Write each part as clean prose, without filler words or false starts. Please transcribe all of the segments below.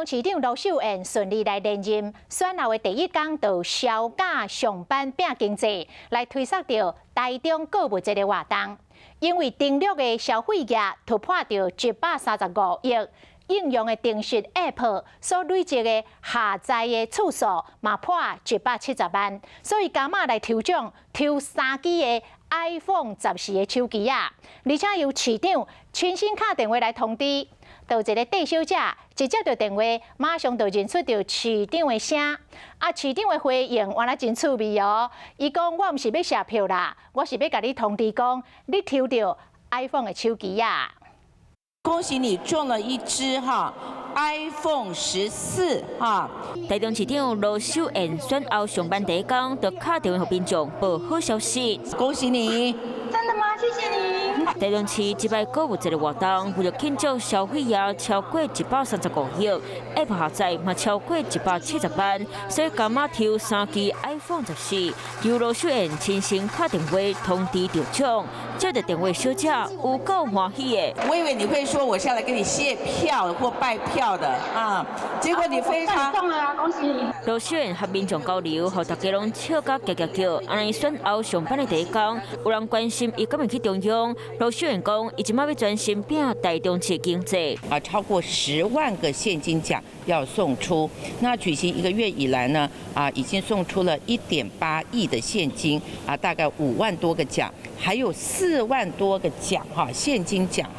中市长罗秀燕顺利来连任，选后的第一天就销假上班拼经济，来推测到台中购物节的活动。因为登录的消费额突破到135亿，应用的定时 App 所累积的下载的次数嘛破170万，所以加码来抽奖，抽3支的 iPhone 14的手机啊，而且由市长亲身打电话来通知。就一个代销者直接就电话，马上就认出到市长的声。啊，市长的回应原来真趣味哦。伊讲我毋是要谢票啦，我是要甲你通知讲，你抽到 iPhone 的手机啊。恭喜你中了一支iPhone 14哈！台中市长罗秀燕选后上班第一天，就打电话给民众报好消息。恭喜你！真的吗？谢谢你。台中市这摆购物节的活动，为了庆祝消费额超过135亿 ，App 下载嘛超过170万，所以加码抽3支 iPhone 14。由罗秀燕亲身打电话通知得奖，接到电话小姐有够欢喜的。我以为你会说我是要来跟你谢票或拜票的啊，结果你非常中了啊！恭喜你！罗秀燕和民众交流，和大家拢笑甲叫叫叫。安尼选后上班的第一天，有人关心伊敢会去中央。罗秀燕讲，伊即摆要专心拼台中市经济。超过10万个现金奖要送出。那举行1个月以来呢，已经送出了1.8亿的现金，大概5万多个奖，还有4万多个奖现金奖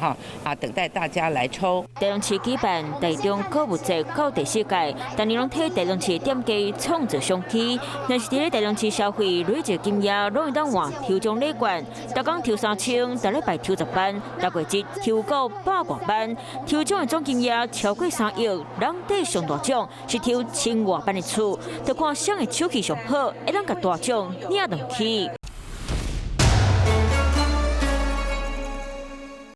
等待大家来抽。台中市举办台中购物节到第4届，但年拢替台中市店家创造商机。若是伫咧台中市消费累积金额，拢会当换抽奖礼券，逐工抽3000，逐礼拜抽10万，逐月节抽到100多万。抽奖的总金额超过3亿，人底上大奖是抽1000多万的厝，就看谁的手气上好，会当甲大奖领落去。